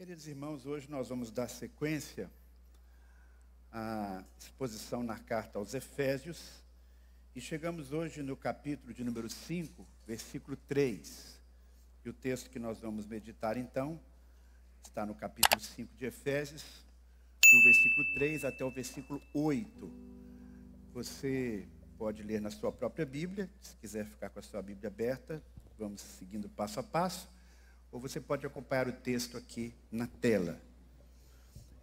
Queridos irmãos, hoje nós vamos dar sequência à exposição na carta aos Efésios e chegamos hoje no capítulo de número 5, versículo 3. E o texto que nós vamos meditar então está no capítulo 5 de Efésios, do versículo 3 até o versículo 8. Você pode ler na sua própria Bíblia, se quiser ficar com a sua Bíblia aberta, vamos seguindo passo a passo. Ou você pode acompanhar o texto aqui na tela.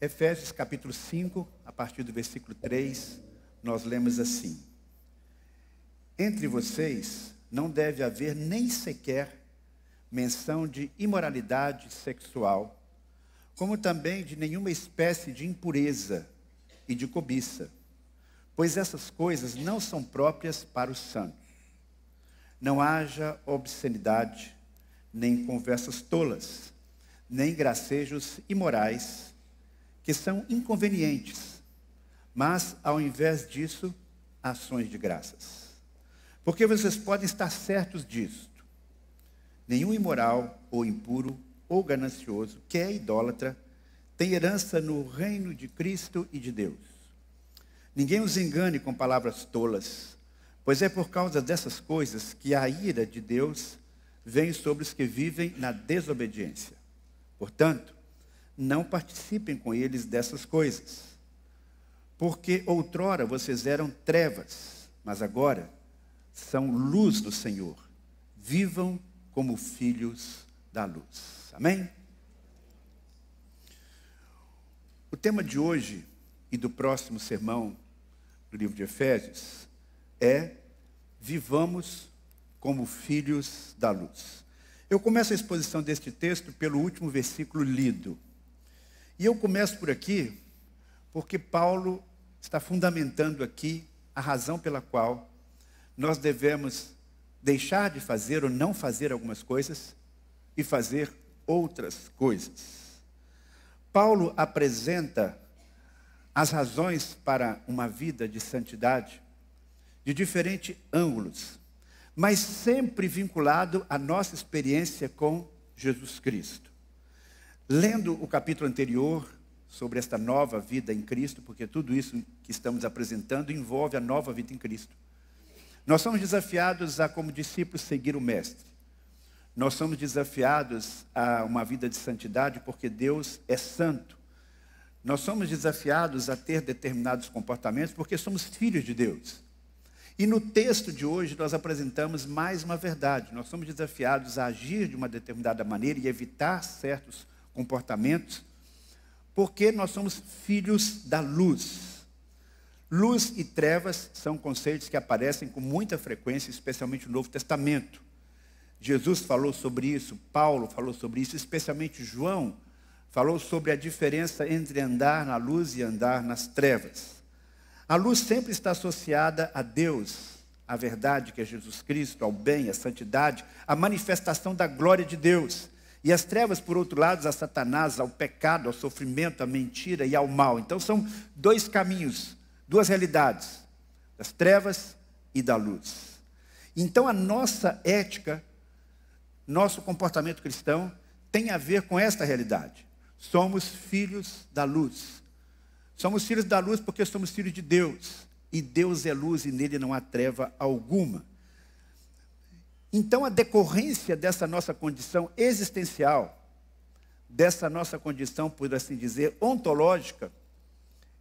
Efésios capítulo 5, a partir do versículo 3, nós lemos assim: Entre vocês não deve haver nem sequer menção de imoralidade sexual, como também de nenhuma espécie de impureza e de cobiça, pois essas coisas não são próprias para os santos. Não haja obscenidade, nem conversas tolas, nem gracejos imorais, que são inconvenientes, mas, ao invés disso, ações de graças. Porque vocês podem estar certos disto: nenhum imoral, ou impuro, ou ganancioso, que é idólatra, tem herança no reino de Cristo e de Deus. Ninguém os engane com palavras tolas, pois é por causa dessas coisas que a ira de Deus vem sobre os que vivem na desobediência. Portanto, não participem com eles dessas coisas. Porque outrora vocês eram trevas, mas agora são luz do Senhor. Vivam como filhos da luz. Amém? O tema de hoje e do próximo sermão do livro de Efésios é: vivamos como filhos da luz. Eu começo a exposição deste texto pelo último versículo lido. E eu começo por aqui porque Paulo está fundamentando aqui a razão pela qual nós devemos deixar de fazer ou não fazer algumas coisas e fazer outras coisas. Paulo apresenta as razões para uma vida de santidade de diferentes ângulos, mas sempre vinculado à nossa experiência com Jesus Cristo. Lendo o capítulo anterior sobre esta nova vida em Cristo, porque tudo isso que estamos apresentando envolve a nova vida em Cristo. Nós somos desafiados a, como discípulos, seguir o Mestre. Nós somos desafiados a uma vida de santidade porque Deus é santo. Nós somos desafiados a ter determinados comportamentos porque somos filhos de Deus. E no texto de hoje nós apresentamos mais uma verdade. Nós somos desafiados a agir de uma determinada maneira e evitar certos comportamentos, porque nós somos filhos da luz. Luz e trevas são conceitos que aparecem com muita frequência, especialmente no Novo Testamento. Jesus falou sobre isso, Paulo falou sobre isso, especialmente João falou sobre a diferença entre andar na luz e andar nas trevas. A luz sempre está associada a Deus, à verdade que é Jesus Cristo, ao bem, à santidade, à manifestação da glória de Deus. E as trevas, por outro lado, a Satanás, ao pecado, ao sofrimento, à mentira e ao mal. Então são dois caminhos, duas realidades, das trevas e da luz. Então a nossa ética, nosso comportamento cristão tem a ver com esta realidade. Somos filhos da luz. Somos filhos da luz porque somos filhos de Deus. E Deus é luz e nele não há treva alguma. Então a decorrência dessa nossa condição existencial, dessa nossa condição, por assim dizer, ontológica,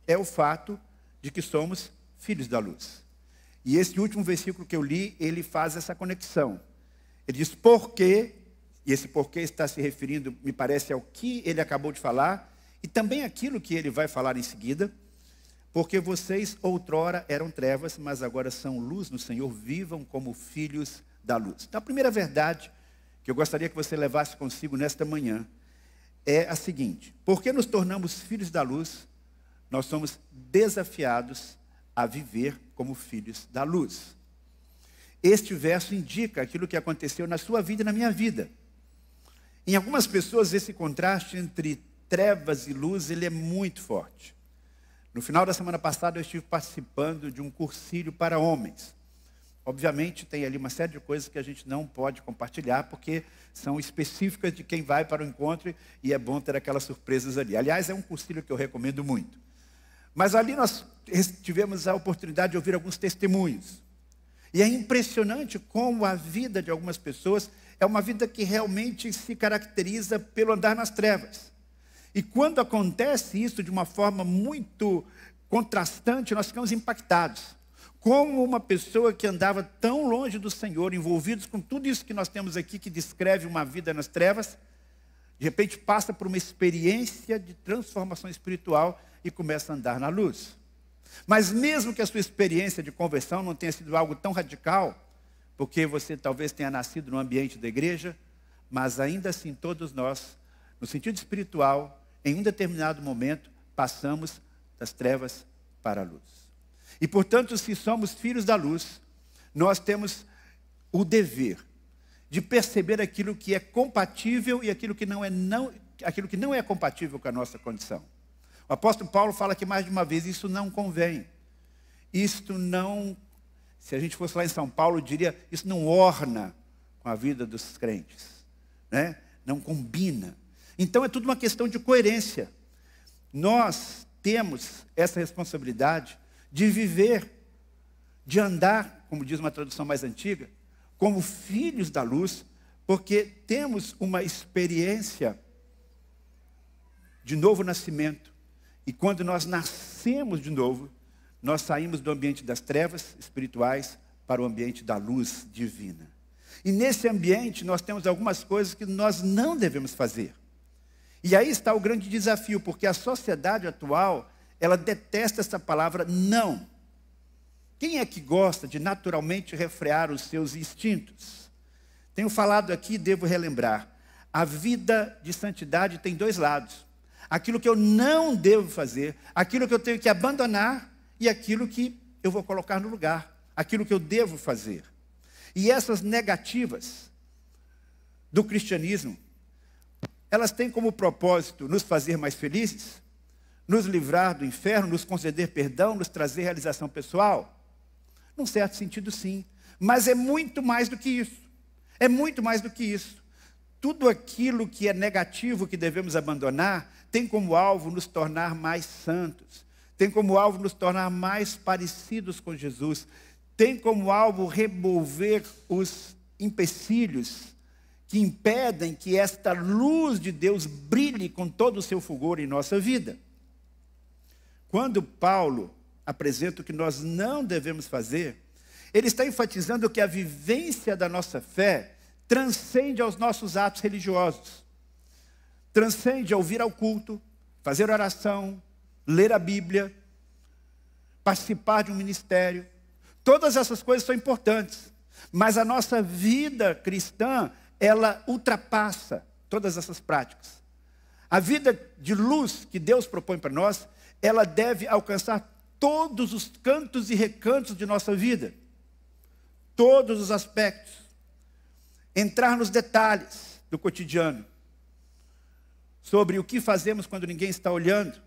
é o fato de que somos filhos da luz. E esse último versículo que eu li, ele faz essa conexão. Ele diz porque, e esse porquê está se referindo, me parece, ao que ele acabou de falar, e também aquilo que ele vai falar em seguida: porque vocês outrora eram trevas, mas agora são luz no Senhor, vivam como filhos da luz. Então a primeira verdade que eu gostaria que você levasse consigo nesta manhã é a seguinte: porque nos tornamos filhos da luz, nós somos desafiados a viver como filhos da luz. Este verso indica aquilo que aconteceu na sua vida e na minha vida. Em algumas pessoas esse contraste entre trevas e luz, ele é muito forte. No final da semana passada eu estive participando de um cursilho para homens, Obviamente, tem ali uma série de coisas que a gente não pode compartilhar, porque são específicas de quem vai para o encontro e é bom ter aquelas surpresas ali. Aliás, é um concílio que eu recomendo muito. Mas ali nós tivemos a oportunidade de ouvir alguns testemunhos. E é impressionante como a vida de algumas pessoas é uma vida que realmente se caracteriza pelo andar nas trevas. E quando acontece isso de uma forma muito contrastante, nós ficamos impactados. Como uma pessoa que andava tão longe do Senhor, envolvidos com tudo isso que nós temos aqui, que descreve uma vida nas trevas, de repente passa por uma experiência de transformação espiritual e começa a andar na luz. Mas mesmo que a sua experiência de conversão não tenha sido algo tão radical, porque você talvez tenha nascido no ambiente da igreja, mas ainda assim todos nós, no sentido espiritual, em um determinado momento, passamos das trevas para a luz. E portanto, se somos filhos da luz, nós temos o dever de perceber aquilo que é compatível e aquilo que não é compatível com a nossa condição. O apóstolo Paulo fala que mais de uma vez, isso não convém. Isto não, se a gente fosse lá em São Paulo, diria, isso não orna com a vida dos crentes, né? Não combina. Então é tudo uma questão de coerência. Nós temos essa responsabilidade de viver, de andar, como diz uma tradução mais antiga, como filhos da luz, porque temos uma experiência de novo nascimento. E quando nós nascemos de novo, nós saímos do ambiente das trevas espirituais para o ambiente da luz divina. E nesse ambiente nós temos algumas coisas que nós não devemos fazer. E aí está o grande desafio, porque a sociedade atual, ela detesta essa palavra não. Quem é que gosta de naturalmente refrear os seus instintos? Tenho falado aqui, devo relembrar, a vida de santidade tem dois lados. Aquilo que eu não devo fazer, aquilo que eu tenho que abandonar e aquilo que eu vou colocar no lugar, aquilo que eu devo fazer. E essas negativas do cristianismo, elas têm como propósito nos fazer mais felizes, nos livrar do inferno, nos conceder perdão, nos trazer realização pessoal? Num certo sentido, sim. Mas é muito mais do que isso. É muito mais do que isso. Tudo aquilo que é negativo que devemos abandonar tem como alvo nos tornar mais santos. Tem como alvo nos tornar mais parecidos com Jesus. Tem como alvo remover os empecilhos que impedem que esta luz de Deus brilhe com todo o seu fulgor em nossa vida. Quando Paulo apresenta o que nós não devemos fazer, ele está enfatizando que a vivência da nossa fé transcende aos nossos atos religiosos. Transcende ao vir ao culto, fazer oração, ler a Bíblia, participar de um ministério. Todas essas coisas são importantes. Mas a nossa vida cristã, ela ultrapassa todas essas práticas. A vida de luz que Deus propõe para nós, ela deve alcançar todos os cantos e recantos de nossa vida. Todos os aspectos. Entrar nos detalhes do cotidiano. Sobre o que fazemos quando ninguém está olhando.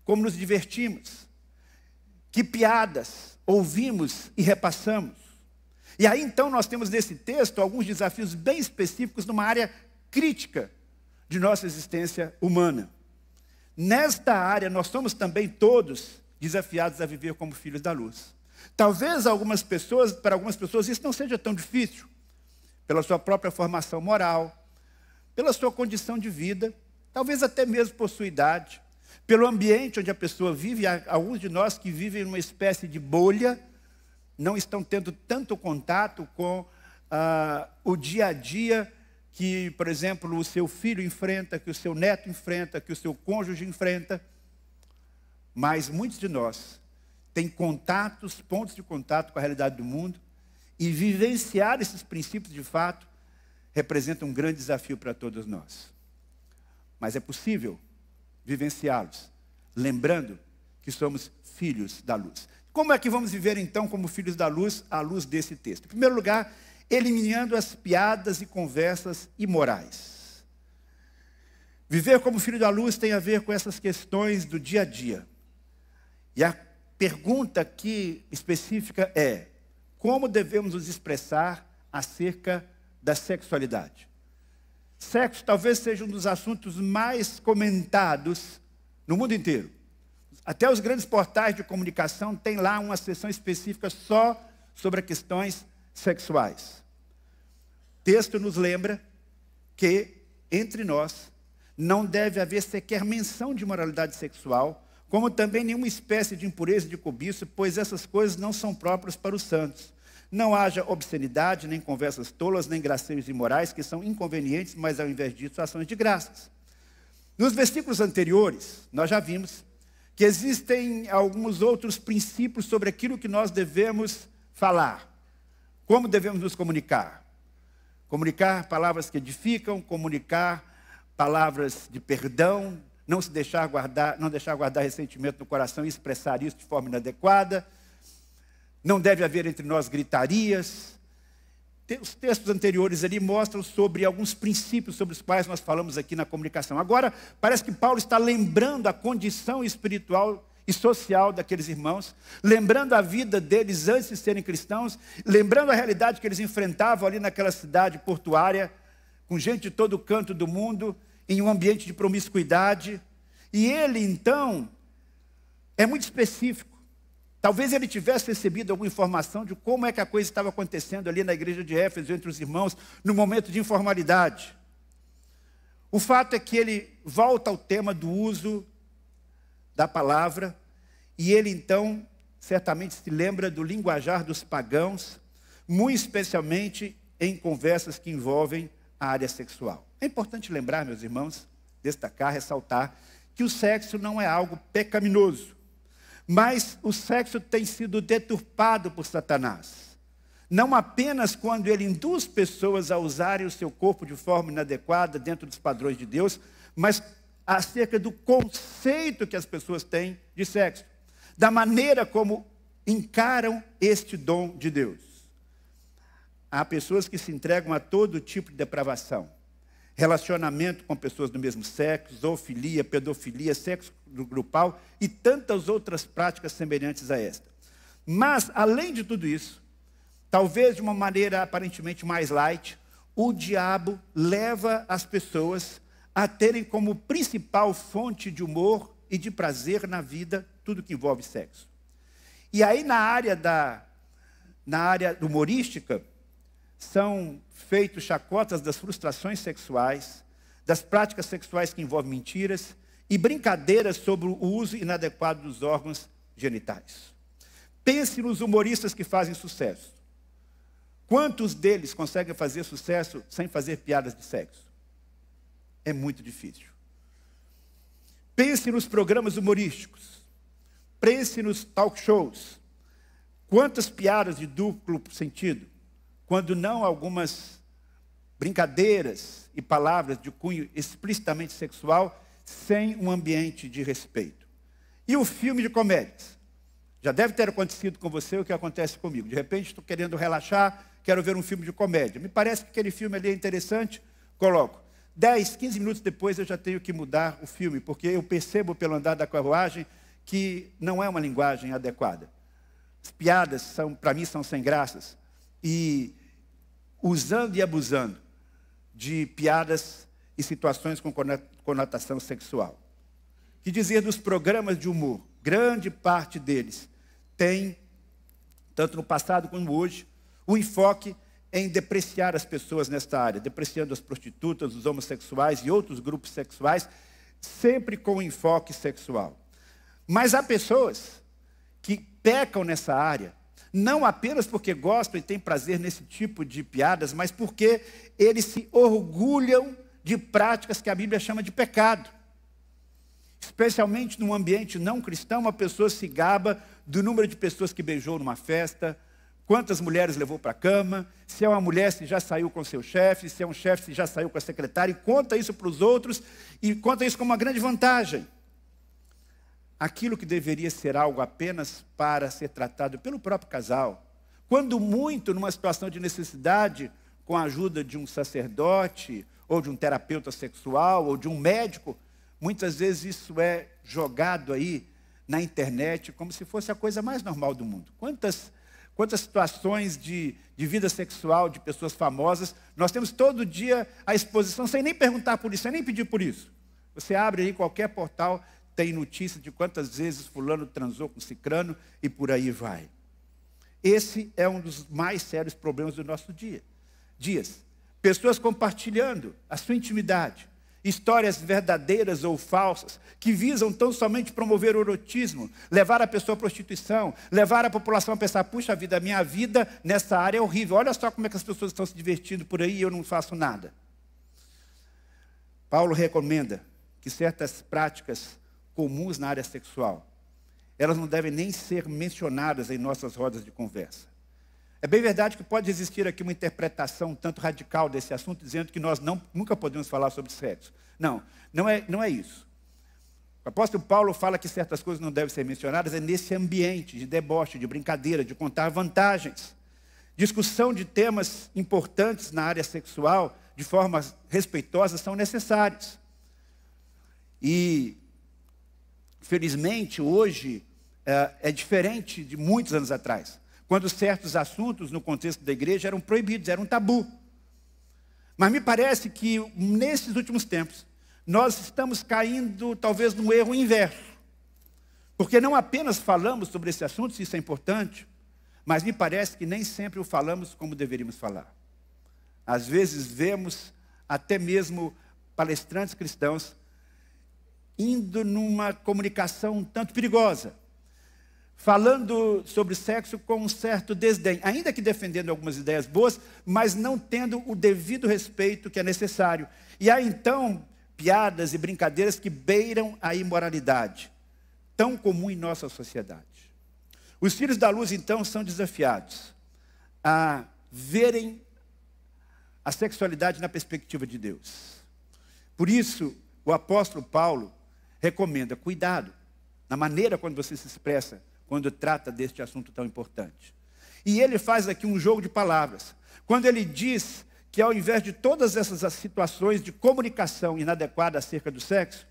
Como nos divertimos. Que piadas ouvimos e repassamos. E aí então nós temos nesse texto alguns desafios bem específicos numa área crítica de nossa existência humana. Nesta área nós somos também todos desafiados a viver como filhos da luz. Talvez para algumas pessoas isso não seja tão difícil, pela sua própria formação moral, pela sua condição de vida, talvez até mesmo por sua idade, pelo ambiente onde a pessoa vive. Há alguns de nós que vivem numa espécie de bolha, não estão tendo tanto contato com o dia a dia que, por exemplo, o seu filho enfrenta, que o seu neto enfrenta, que o seu cônjuge enfrenta. Mas muitos de nós têm contatos, pontos de contato com a realidade do mundo, e vivenciar esses princípios de fato representa um grande desafio para todos nós. Mas é possível vivenciá-los, lembrando que somos filhos da luz. Como é que vamos viver então como filhos da luz, à luz desse texto? Em primeiro lugar, eliminando as piadas e conversas imorais. Viver como filho da luz tem a ver com essas questões do dia a dia. E a pergunta aqui específica é: como devemos nos expressar acerca da sexualidade. Sexo talvez seja um dos assuntos mais comentados no mundo inteiro. Até os grandes portais de comunicação têm lá uma seção específica só sobre questões sexuais. O texto nos lembra que, entre nós, não deve haver sequer menção de moralidade sexual, como também nenhuma espécie de impureza e de cobiça, pois essas coisas não são próprias para os santos. Não haja obscenidade, nem conversas tolas, nem gracejos imorais, que são inconvenientes, mas ao invés disso, ações de graças. Nos versículos anteriores, nós já vimos que existem alguns outros princípios sobre aquilo que nós devemos falar. Como devemos nos comunicar? Comunicar palavras que edificam, comunicar palavras de perdão, não deixar guardar ressentimento no coração e expressar isso de forma inadequada. Não deve haver entre nós gritarias. Os textos anteriores ali mostram sobre alguns princípios sobre os quais nós falamos aqui na comunicação. Agora, parece que Paulo está lembrando a condição espiritual e social daqueles irmãos, lembrando a vida deles antes de serem cristãos, lembrando a realidade que eles enfrentavam ali naquela cidade portuária, com gente de todo canto do mundo, em um ambiente de promiscuidade. E ele, então, é muito específico. Talvez ele tivesse recebido alguma informação de como é que a coisa estava acontecendo ali na igreja de Éfeso, entre os irmãos, no momento de informalidade. O fato é que ele volta ao tema do uso da palavra, e ele, então, certamente se lembra do linguajar dos pagãos, muito especialmente em conversas que envolvem a área sexual. É importante lembrar, meus irmãos, destacar, ressaltar, que o sexo não é algo pecaminoso. Mas o sexo tem sido deturpado por Satanás. Não apenas quando ele induz pessoas a usarem o seu corpo de forma inadequada dentro dos padrões de Deus, mas acerca do conceito que as pessoas têm de sexo. Da maneira como encaram este dom de Deus. Há pessoas que se entregam a todo tipo de depravação. Relacionamento com pessoas do mesmo sexo, zoofilia, pedofilia, sexo grupal e tantas outras práticas semelhantes a esta. Mas, além de tudo isso, talvez de uma maneira aparentemente mais light, o diabo leva as pessoas a terem como principal fonte de humor e de prazer na vida tudo que envolve sexo. E aí na área humorística, são feitos chacotas das frustrações sexuais, das práticas sexuais que envolvem mentiras e brincadeiras sobre o uso inadequado dos órgãos genitais. Pense nos humoristas que fazem sucesso. Quantos deles conseguem fazer sucesso sem fazer piadas de sexo? É muito difícil. Pense nos programas humorísticos. Pense nos talk shows. Quantas piadas de duplo sentido? Quando não algumas brincadeiras e palavras de cunho explicitamente sexual, sem um ambiente de respeito. E o filme de comédias? Já deve ter acontecido com você o que acontece comigo. De repente, estou querendo relaxar, quero ver um filme de comédia. Me parece que aquele filme ali é interessante, coloco. 10, 15 minutos depois eu já tenho que mudar o filme, porque eu percebo pelo andar da carruagem que não é uma linguagem adequada. As piadas, para mim, são sem graças. E usando e abusando de piadas e situações com conotação sexual. Que dizer dos programas de humor? Grande parte deles tem, tanto no passado como hoje, o enfoque em depreciar as pessoas nesta área, depreciando as prostitutas, os homossexuais e outros grupos sexuais, sempre com enfoque sexual. Mas há pessoas que pecam nessa área, não apenas porque gostam e têm prazer nesse tipo de piadas, mas porque eles se orgulham de práticas que a Bíblia chama de pecado. Especialmente num ambiente não cristão, uma pessoa se gaba do número de pessoas que beijou numa festa, quantas mulheres levou para a cama, se é uma mulher se já saiu com seu chefe, se é um chefe se já saiu com a secretária, e conta isso para os outros, e conta isso como uma grande vantagem. Aquilo que deveria ser algo apenas para ser tratado pelo próprio casal, quando muito numa situação de necessidade, com a ajuda de um sacerdote, ou de um terapeuta sexual, ou de um médico, muitas vezes isso é jogado aí na internet como se fosse a coisa mais normal do mundo. quantas situações de vida sexual de pessoas famosas. Nós temos todo dia a exposição, sem nem perguntar por isso, sem nem pedir por isso. Você abre aí qualquer portal, tem notícia de quantas vezes fulano transou com cicrano e por aí vai. Esse é um dos mais sérios problemas do nosso dias. Pessoas compartilhando a sua intimidade, histórias verdadeiras ou falsas, que visam tão somente promover o erotismo, levar a pessoa à prostituição, levar a população a pensar, puxa vida, a minha vida nessa área é horrível, olha só como é que as pessoas estão se divertindo por aí e eu não faço nada. Paulo recomenda que certas práticas comuns na área sexual, elas não devem nem ser mencionadas em nossas rodas de conversa. É bem verdade que pode existir aqui uma interpretação um tanto radical desse assunto, dizendo que nós nunca podemos falar sobre sexo. Não é isso. O apóstolo Paulo fala que certas coisas não devem ser mencionadas, é nesse ambiente de deboche, de brincadeira, de contar vantagens. Discussão de temas importantes na área sexual, de forma respeitosa, são necessários. E, felizmente, hoje é diferente de muitos anos atrás, quando certos assuntos no contexto da igreja eram proibidos, eram um tabu. Mas me parece que nesses últimos tempos, nós estamos caindo talvez no erro inverso. Porque não apenas falamos sobre esse assunto, se isso é importante, mas me parece que nem sempre o falamos como deveríamos falar. Às vezes vemos até mesmo palestrantes cristãos indo numa comunicação um tanto perigosa, falando sobre sexo com um certo desdém, ainda que defendendo algumas ideias boas, mas não tendo o devido respeito que é necessário. E há então piadas e brincadeiras que beiram a imoralidade, tão comum em nossa sociedade. Os filhos da luz, então, são desafiados a verem a sexualidade na perspectiva de Deus. Por isso, o apóstolo Paulo recomenda cuidado na maneira quando você se expressa, quando trata deste assunto tão importante. E ele faz aqui um jogo de palavras. Quando ele diz que ao invés de todas essas situações de comunicação inadequada acerca do sexo,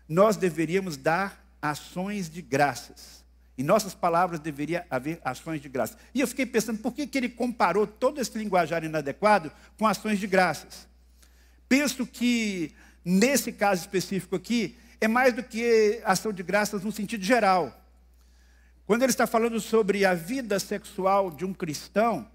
nós deveríamos dar ações de graças. Em nossas palavras deveria haver ações de graças. E eu fiquei pensando, por que ele comparou todo esse linguajar inadequado com ações de graças? Penso que, nesse caso específico aqui, é mais do que ação de graças no sentido geral. Quando ele está falando sobre a vida sexual de um cristão,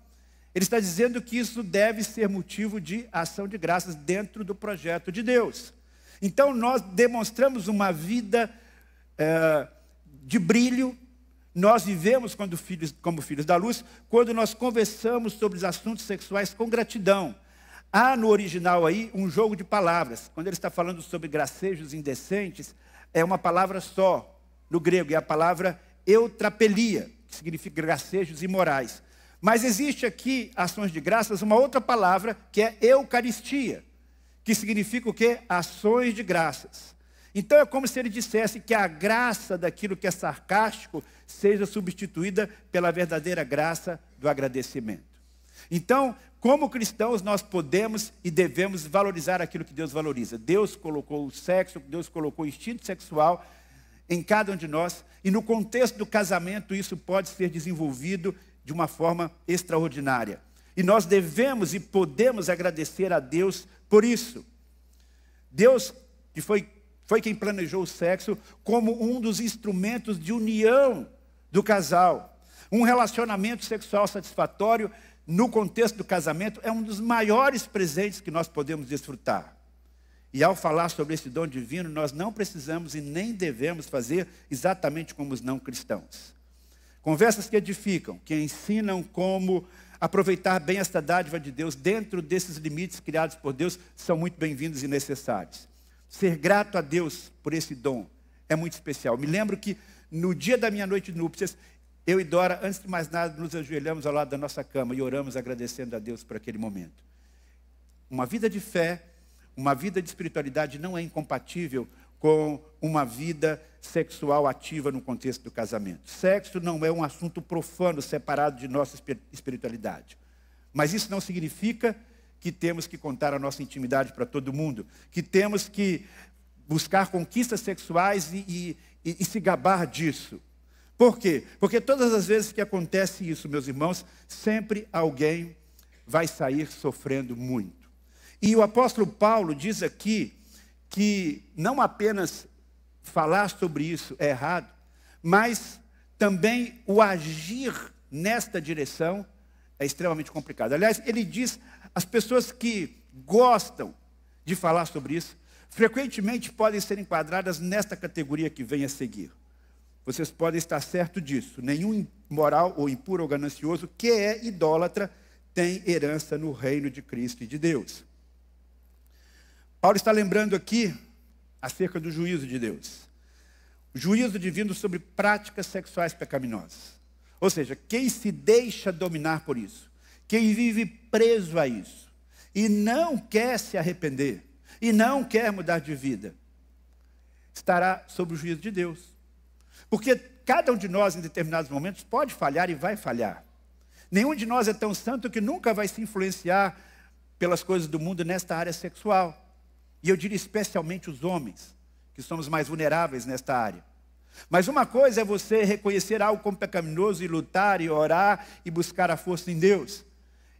ele está dizendo que isso deve ser motivo de ação de graças dentro do projeto de Deus. Então nós demonstramos uma vida de brilho, nós vivemos como filhos da luz, quando nós conversamos sobre os assuntos sexuais com gratidão. Há no original aí um jogo de palavras. Quando ele está falando sobre gracejos indecentes, é uma palavra só, no grego, é a palavra eutrapelia, que significa gracejos imorais. Mas existe aqui, ações de graças, uma outra palavra, que é eucaristia, que significa o quê? Ações de graças. Então é como se ele dissesse que a graça daquilo que é sarcástico seja substituída pela verdadeira graça do agradecimento. Então, como cristãos, nós podemos e devemos valorizar aquilo que Deus valoriza. Deus colocou o sexo, Deus colocou o instinto sexual em cada um de nós, e no contexto do casamento isso pode ser desenvolvido de uma forma extraordinária. E nós devemos e podemos agradecer a Deus por isso. Deus, que foi quem planejou o sexo como um dos instrumentos de união do casal. Um relacionamento sexual satisfatório no contexto do casamento é um dos maiores presentes que nós podemos desfrutar. E ao falar sobre esse dom divino, nós não precisamos e nem devemos fazer exatamente como os não cristãos. Conversas que edificam, que ensinam como aproveitar bem esta dádiva de Deus dentro desses limites criados por Deus são muito bem-vindos e necessários. Ser grato a Deus por esse dom é muito especial. Me lembro que no dia da minha noite de núpcias, eu e Dora, antes de mais nada, nos ajoelhamos ao lado da nossa cama e oramos agradecendo a Deus por aquele momento. Uma vida de fé, uma vida de espiritualidade não é incompatível com uma vida sexual ativa no contexto do casamento. Sexo não é um assunto profano separado de nossa espiritualidade. Mas isso não significa que temos que contar a nossa intimidade para todo mundo, que temos que buscar conquistas sexuais e se gabar disso. Por quê? Porque todas as vezes que acontece isso, meus irmãos, sempre alguém vai sair sofrendo muito. E o apóstolo Paulo diz aqui que não apenas falar sobre isso é errado, mas também o agir nesta direção é extremamente complicado. Aliás, ele diz, as pessoas que gostam de falar sobre isso, frequentemente podem ser enquadradas nesta categoria que vem a seguir. Vocês podem estar certos disso. Nenhum imoral ou impuro ou ganancioso que é idólatra tem herança no reino de Cristo e de Deus. Paulo está lembrando aqui acerca do juízo de Deus. O juízo divino sobre práticas sexuais pecaminosas. Ou seja, quem se deixa dominar por isso, quem vive preso a isso, e não quer se arrepender, e não quer mudar de vida, estará sob o juízo de Deus. Porque cada um de nós, em determinados momentos, pode falhar e vai falhar. Nenhum de nós é tão santo que nunca vai se influenciar pelas coisas do mundo nesta área sexual. E eu diria especialmente os homens, que somos mais vulneráveis nesta área. Mas uma coisa é você reconhecer algo como pecaminoso e lutar e orar e buscar a força em Deus.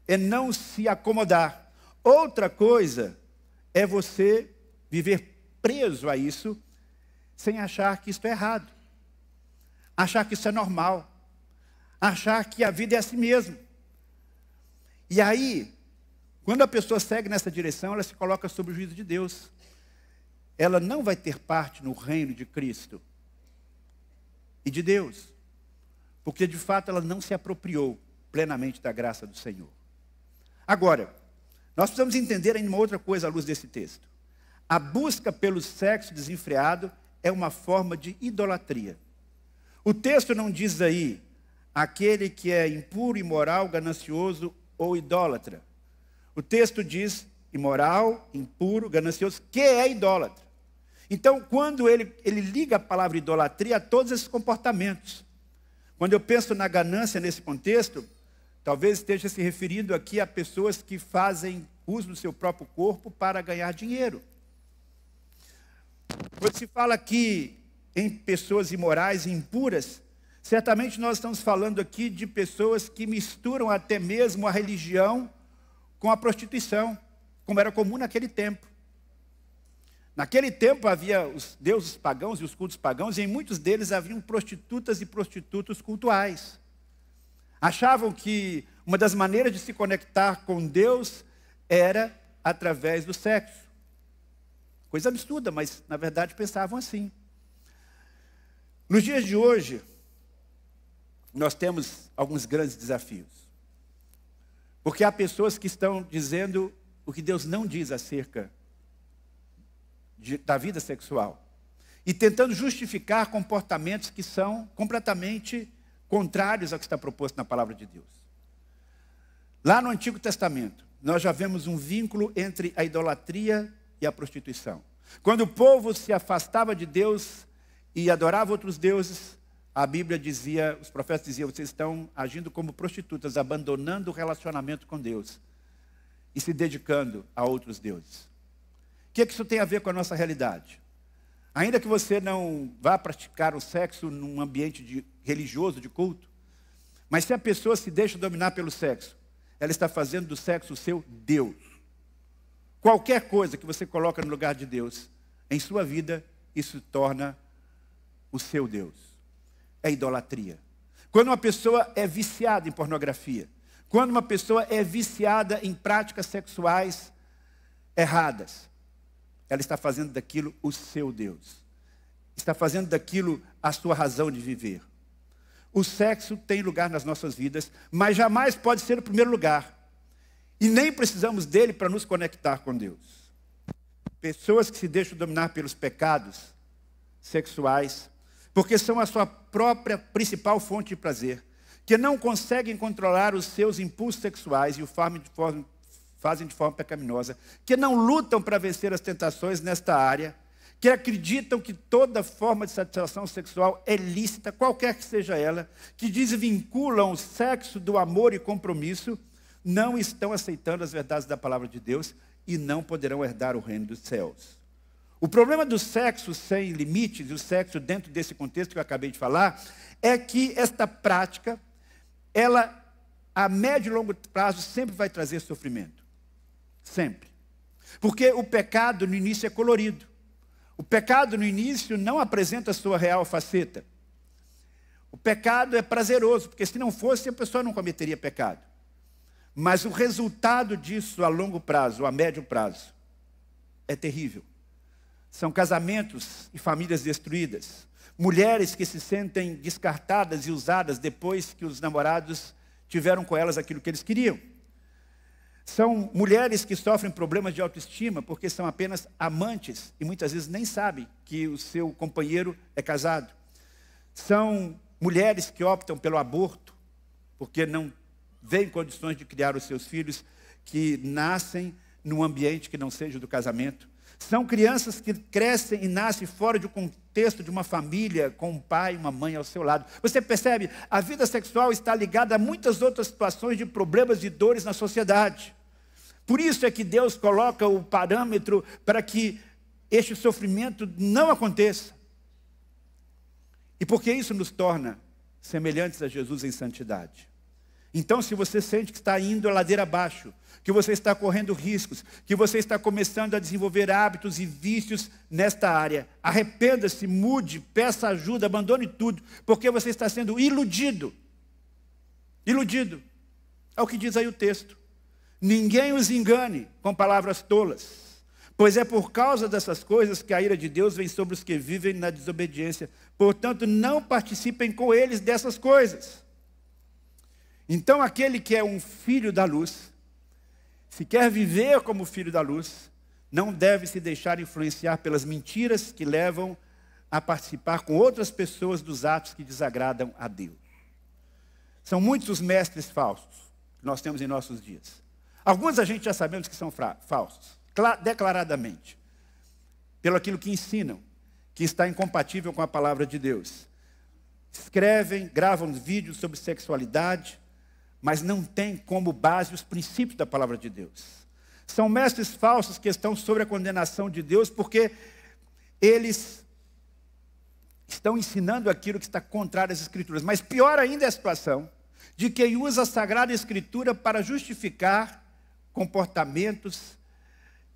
É não se acomodar. Outra coisa é você viver preso a isso sem achar que isso é errado. Achar que isso é normal. Achar que a vida é assim mesmo. E aí, quando a pessoa segue nessa direção, ela se coloca sob o juízo de Deus. Ela não vai ter parte no reino de Cristo e de Deus. Porque, de fato, ela não se apropriou plenamente da graça do Senhor. Agora, nós precisamos entender ainda uma outra coisa à luz desse texto. A busca pelo sexo desenfreado é uma forma de idolatria. O texto não diz aí, aquele que é impuro, imoral, ganancioso ou idólatra. O texto diz imoral, impuro, ganancioso, que é idólatra. Então, quando ele liga a palavra idolatria a todos esses comportamentos. Quando eu penso na ganância nesse contexto, talvez esteja se referindo aqui a pessoas que fazem uso do seu próprio corpo para ganhar dinheiro. Quando se fala aqui em pessoas imorais e impuras, certamente nós estamos falando aqui de pessoas que misturam até mesmo a religião com a prostituição, como era comum naquele tempo. Naquele tempo havia os deuses pagãos e os cultos pagãos, e em muitos deles haviam prostitutas e prostitutos cultuais. Achavam que uma das maneiras de se conectar com Deus era através do sexo. Coisa absurda, mas na verdade pensavam assim. Nos dias de hoje, nós temos alguns grandes desafios. Porque há pessoas que estão dizendo o que Deus não diz acerca da vida sexual. E tentando justificar comportamentos que são completamente contrários ao que está proposto na palavra de Deus. Lá no Antigo Testamento, nós já vemos um vínculo entre a idolatria e a prostituição. Quando o povo se afastava de Deus e adorava outros deuses, a Bíblia dizia, os profetas diziam, vocês estão agindo como prostitutas, abandonando o relacionamento com Deus e se dedicando a outros deuses. O que isso tem a ver com a nossa realidade? Ainda que você não vá praticar o sexo num ambiente religioso, de culto, mas se a pessoa se deixa dominar pelo sexo, ela está fazendo do sexo o seu Deus. Qualquer coisa que você coloca no lugar de Deus, em sua vida, isso torna o seu Deus. É idolatria. Quando uma pessoa é viciada em pornografia, quando uma pessoa é viciada em práticas sexuais erradas, ela está fazendo daquilo o seu Deus. Está fazendo daquilo a sua razão de viver. O sexo tem lugar nas nossas vidas, mas jamais pode ser o primeiro lugar. E nem precisamos dele para nos conectar com Deus. Pessoas que se deixam dominar pelos pecados sexuais, porque são a sua própria principal fonte de prazer, que não conseguem controlar os seus impulsos sexuais e o fazem de forma pecaminosa, que não lutam para vencer as tentações nesta área, que acreditam que toda forma de satisfação sexual é lícita, qualquer que seja ela, que desvinculam o sexo do amor e compromisso, não estão aceitando as verdades da palavra de Deus e não poderão herdar o reino dos céus. O problema do sexo sem limites, e o sexo dentro desse contexto que eu acabei de falar, é que esta prática, ela, a médio e longo prazo, sempre vai trazer sofrimento. Sempre. Porque o pecado no início é colorido. O pecado no início não apresenta a sua real faceta. O pecado é prazeroso, porque se não fosse, a pessoa não cometeria pecado. Mas o resultado disso a longo prazo, a médio prazo, é terrível. São casamentos e famílias destruídas. Mulheres que se sentem descartadas e usadas depois que os namorados tiveram com elas aquilo que eles queriam. São mulheres que sofrem problemas de autoestima porque são apenas amantes e muitas vezes nem sabem que o seu companheiro é casado. São mulheres que optam pelo aborto porque não veem condições de criar os seus filhos, que nascem num ambiente que não seja do casamento. São crianças que crescem e nascem fora do contexto de uma família, com um pai e uma mãe ao seu lado. Você percebe? A vida sexual está ligada a muitas outras situações de problemas e dores na sociedade. Por isso é que Deus coloca o parâmetro para que este sofrimento não aconteça. E porque isso nos torna semelhantes a Jesus em santidade. Então, se você sente que está indo a ladeira abaixo, que você está correndo riscos, que você está começando a desenvolver hábitos e vícios nesta área, arrependa-se, mude, peça ajuda, abandone tudo, porque você está sendo iludido. Iludido. É o que diz aí o texto. Ninguém os engane com palavras tolas, pois é por causa dessas coisas que a ira de Deus vem sobre os que vivem na desobediência. Portanto, não participem com eles dessas coisas. Então, aquele que é um filho da luz, se quer viver como filho da luz, não deve se deixar influenciar pelas mentiras que levam a participar com outras pessoas dos atos que desagradam a Deus. São muitos os mestres falsos que nós temos em nossos dias. Alguns a gente já sabemos que são falsos, declaradamente, pelo aquilo que ensinam, que está incompatível com a palavra de Deus. Escrevem, gravam vídeos sobre sexualidade, mas não tem como base os princípios da palavra de Deus. São mestres falsos que estão sobre a condenação de Deus porque eles estão ensinando aquilo que está contrário às Escrituras. Mas pior ainda é a situação de quem usa a Sagrada Escritura para justificar comportamentos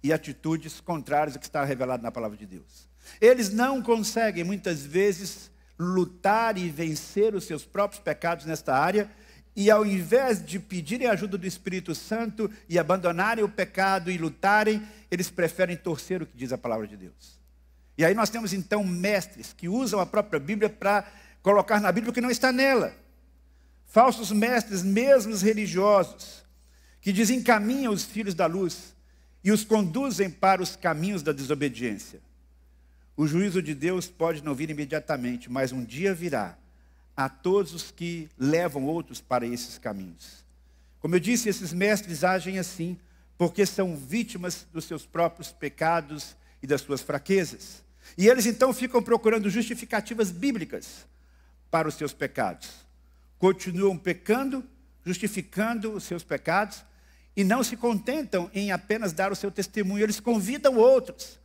e atitudes contrárias ao que está revelado na palavra de Deus. Eles não conseguem, muitas vezes, lutar e vencer os seus próprios pecados nesta área. E ao invés de pedirem a ajuda do Espírito Santo e abandonarem o pecado e lutarem, eles preferem torcer o que diz a palavra de Deus. E aí nós temos então mestres que usam a própria Bíblia para colocar na Bíblia o que não está nela. Falsos mestres, mesmo os religiosos, que desencaminham os filhos da luz e os conduzem para os caminhos da desobediência. O juízo de Deus pode não vir imediatamente, mas um dia virá a todos os que levam outros para esses caminhos. Como eu disse, esses mestres agem assim, porque são vítimas dos seus próprios pecados e das suas fraquezas. E eles então ficam procurando justificativas bíblicas para os seus pecados. Continuam pecando, justificando os seus pecados, e não se contentam em apenas dar o seu testemunho. Eles convidam outros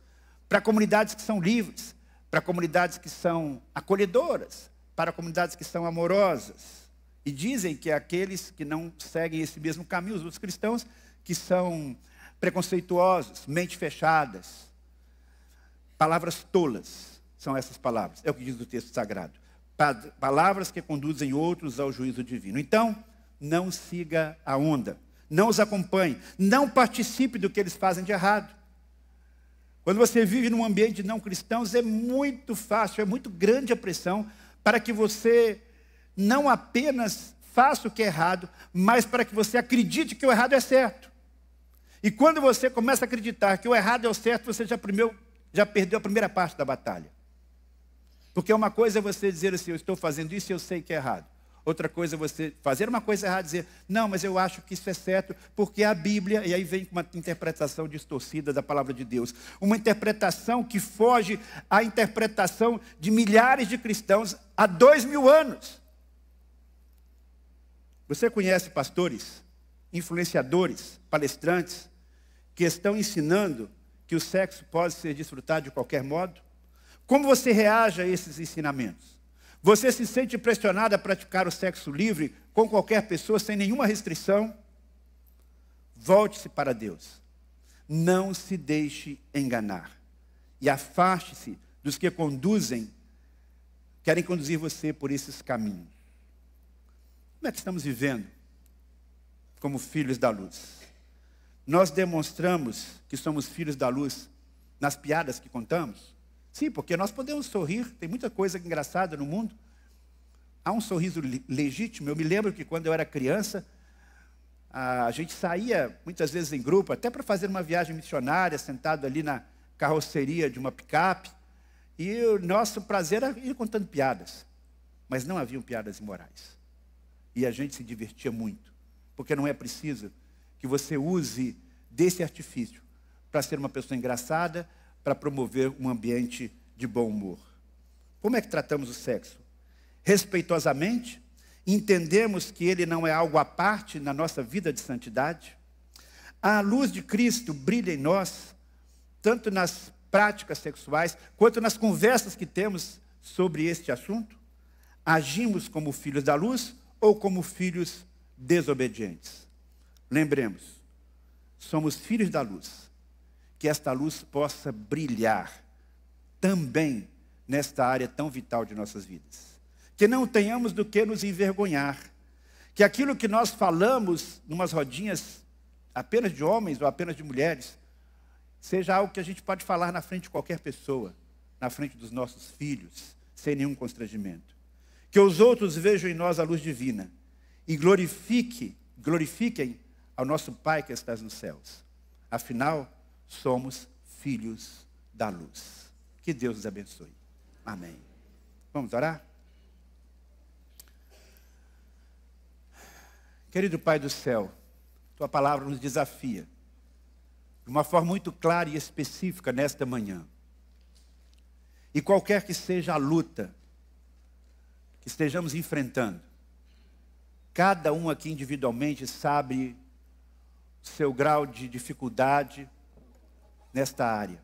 para comunidades que são livres, para comunidades que são acolhedoras, para comunidades que são amorosas. E dizem que aqueles que não seguem esse mesmo caminho, os outros cristãos, que são preconceituosos, mente fechadas. Palavras tolas são essas palavras, é o que diz o texto sagrado. Palavras que conduzem outros ao juízo divino. Então, não siga a onda, não os acompanhe, não participe do que eles fazem de errado. Quando você vive num ambiente de não cristãos, é muito fácil, é muito grande a pressão para que você não apenas faça o que é errado, mas para que você acredite que o errado é certo. E quando você começa a acreditar que o errado é o certo, você já perdeu a primeira parte da batalha. Porque uma coisa é você dizer assim, eu estou fazendo isso e eu sei que é errado. Outra coisa é você fazer uma coisa errada e dizer, não, mas eu acho que isso é certo, porque a Bíblia, e aí vem uma interpretação distorcida da palavra de Deus. Uma interpretação que foge à interpretação de milhares de cristãos há 2000 anos. Você conhece pastores, influenciadores, palestrantes, que estão ensinando que o sexo pode ser desfrutado de qualquer modo? Como você reage a esses ensinamentos? Você se sente pressionado a praticar o sexo livre com qualquer pessoa, sem nenhuma restrição? Volte-se para Deus. Não se deixe enganar. E afaste-se dos que querem conduzir você por esses caminhos. Como é que estamos vivendo como filhos da luz? Nós demonstramos que somos filhos da luz nas piadas que contamos? Sim, porque nós podemos sorrir, tem muita coisa engraçada no mundo. Há um sorriso legítimo. Eu me lembro que quando eu era criança, a gente saía muitas vezes em grupo, até para fazer uma viagem missionária, sentado ali na carroceria de uma picape. E o nosso prazer era ir contando piadas. Mas não haviam piadas imorais. E a gente se divertia muito. Porque não é preciso que você use desse artifício para ser uma pessoa engraçada, para promover um ambiente de bom humor. Como é que tratamos o sexo? Respeitosamente? Entendemos que ele não é algo à parte na nossa vida de santidade? A luz de Cristo brilha em nós, tanto nas práticas sexuais, quanto nas conversas que temos sobre este assunto? Agimos como filhos da luz ou como filhos desobedientes? Lembremos, somos filhos da luz, que esta luz possa brilhar também nesta área tão vital de nossas vidas. Que não tenhamos do que nos envergonhar, que aquilo que nós falamos numas rodinhas apenas de homens ou apenas de mulheres, seja algo que a gente pode falar na frente de qualquer pessoa, na frente dos nossos filhos, sem nenhum constrangimento. Que os outros vejam em nós a luz divina e glorifiquem ao nosso Pai que está nos céus. Afinal, somos filhos da luz. Que Deus nos abençoe. Amém. Vamos orar? Querido Pai do céu, Tua palavra nos desafia de uma forma muito clara e específica nesta manhã. E qualquer que seja a luta que estejamos enfrentando, cada um aqui individualmente sabe seu grau de dificuldade nesta área.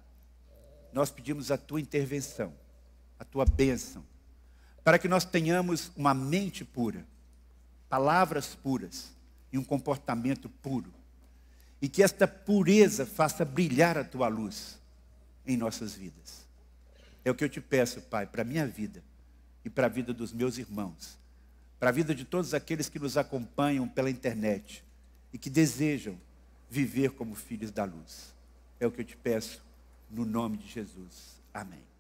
Nós pedimos a Tua intervenção, a Tua bênção, para que nós tenhamos uma mente pura, palavras puras e um comportamento puro. E que esta pureza faça brilhar a Tua luz em nossas vidas. É o que eu te peço, Pai, para a minha vida e para a vida dos meus irmãos, para a vida de todos aqueles que nos acompanham pela internet e que desejam viver como filhos da luz. É o que eu te peço, no nome de Jesus. Amém.